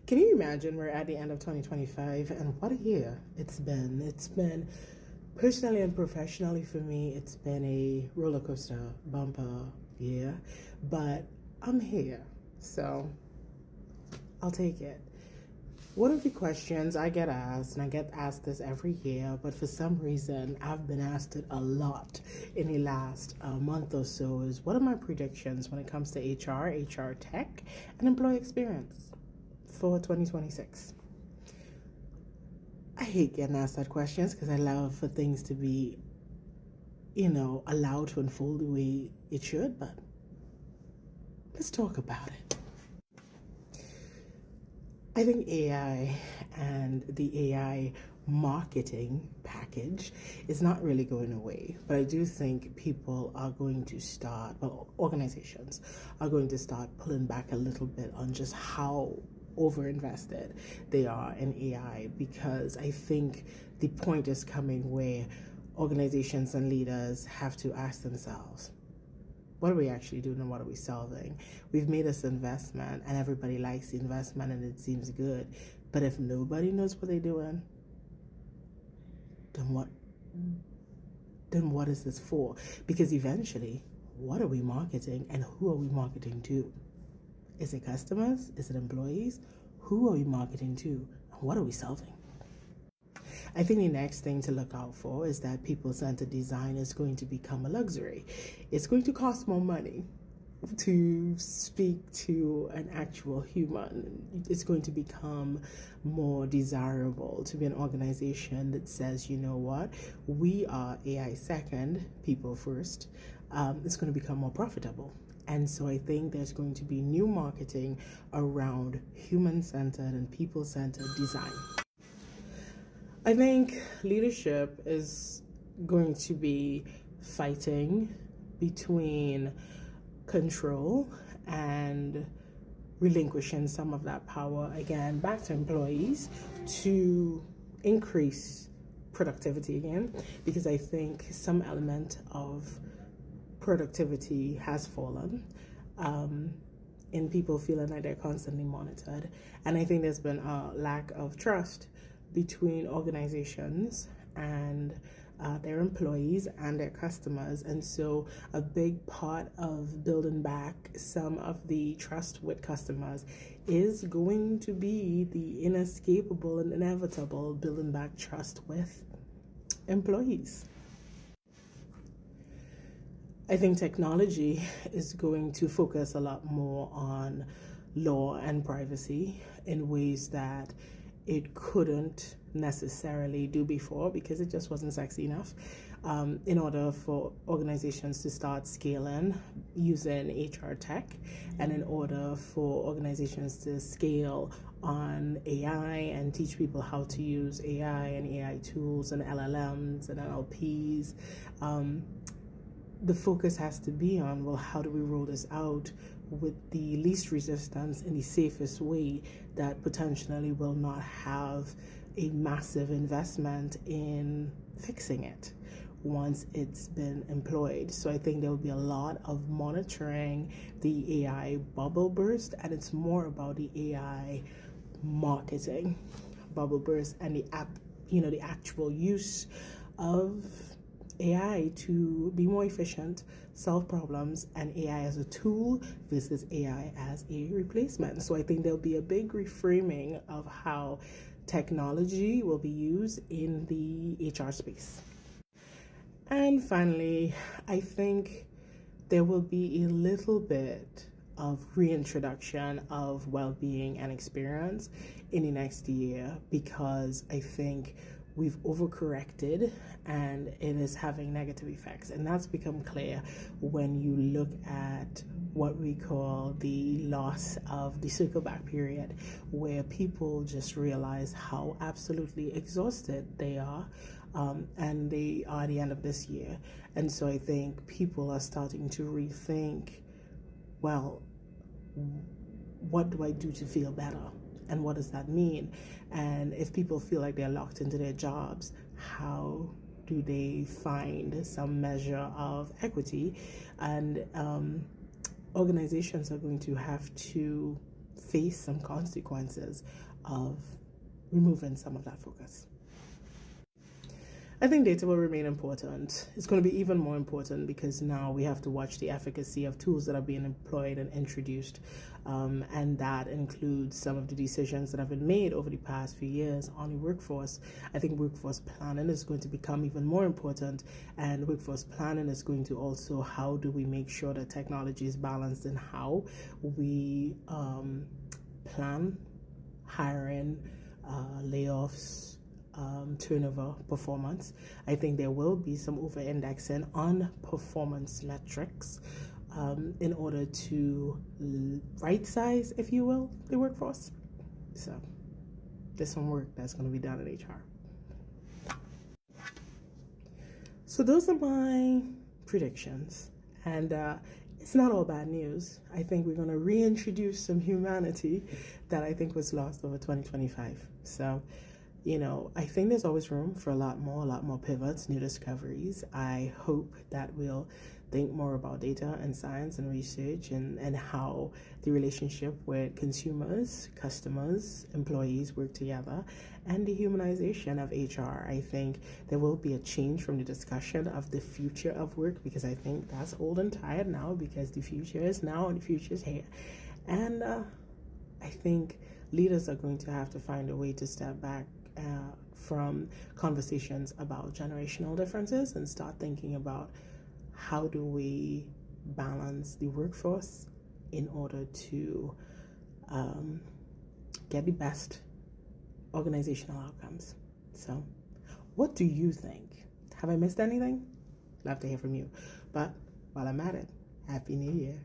Can you imagine we're at the end of 2025 and what a year it's been? It's been personally and professionally for me, it's been a roller coaster bumper year, but I'm here, so I'll take it. One of the questions I get asked, and I get asked this every year, but for some reason I've been asked it a lot in the last month or so, is what are my predictions when it comes to HR tech, and employee experience for 2026? I hate getting asked that questions because I love for things to be, allowed to unfold the way it should, but let's talk about it. I think AI and the AI marketing package is not really going away, but I do think people are going to start, organizations are going to start pulling back a little bit on just how overinvested they are in AI, because I think the point is coming where organizations and leaders have to ask themselves, what are we actually doing and what are we solving? We've made this investment and everybody likes the investment and it seems good. But if nobody knows what they're doing, then what is this for? Because eventually, what are we marketing and who are we marketing to? Is it customers? Is it employees? Who are we marketing to? And what are we solving? I think the next thing to look out for is that people-centered design is going to become a luxury. It's going to cost more money to speak to an actual human. It's going to become more desirable to be an organization that says, you know what, we are AI second, people first. It's going to become more profitable. And so I think there's going to be new marketing around human-centered and people-centered design. I think leadership is going to be fighting between control and relinquishing some of that power, again, back to employees to increase productivity again, because I think some element of productivity has fallen in people feeling like they're constantly monitored. And I think there's been a lack of trust between organizations and their employees and their customers. And so a big part of building back some of the trust with customers is going to be the inescapable and inevitable building back trust with employees. I think technology is going to focus a lot more on law and privacy in ways that it couldn't necessarily do before, because it just wasn't sexy enough. In order for organizations to start scaling using HR tech, and in order for organizations to scale on AI and teach people how to use AI and AI tools and LLMs and NLPs, the focus has to be on, well, how do we roll this out with the least resistance in the safest way that potentially will not have a massive investment in fixing it once it's been employed. So I think there will be a lot of monitoring the AI bubble burst, and it's more about the AI marketing bubble burst and the actual use of AI to be more efficient, solve problems, and AI as a tool versus AI as a replacement. So I think there'll be a big reframing of how technology will be used in the HR space. And finally, I think there will be a little bit of reintroduction of well-being and experience in the next year, because I think we've overcorrected and it is having negative effects. And that's become clear when you look at what we call the loss of the circle back period, where people just realize how absolutely exhausted they are, and they are at the end of this year. And so I think people are starting to rethink, well, what do I do to feel better? And what does that mean? And if people feel like they're locked into their jobs, how do they find some measure of equity? And organizations are going to have to face some consequences of removing some of that focus. I think data will remain important. It's going to be even more important because now we have to watch the efficacy of tools that are being employed and introduced. And that includes some of the decisions that have been made over the past few years on the workforce. I think workforce planning is going to become even more important. And workforce planning is going to also, how do we make sure that technology is balanced in how we plan hiring, layoffs, turnover, performance. I think there will be some over-indexing on performance metrics in order to right-size, if you will, the workforce. So there's some work that's going to be done in HR. So those are my predictions. And it's not all bad news. I think we're going to reintroduce some humanity that I think was lost over 2025. So I think there's always room for a lot more pivots, new discoveries. I hope that we'll think more about data and science and research and how the relationship with consumers, customers, employees work together, and the humanization of HR. I think there will be a change from the discussion of the future of work, because I think that's old and tired now, because the future is now and the future is here. And I think leaders are going to have to find a way to step back from conversations about generational differences and start thinking about how do we balance the workforce in order to get the best organizational outcomes. So what do you think? Have I missed anything? Love to hear from you. But while I'm at it, Happy New Year.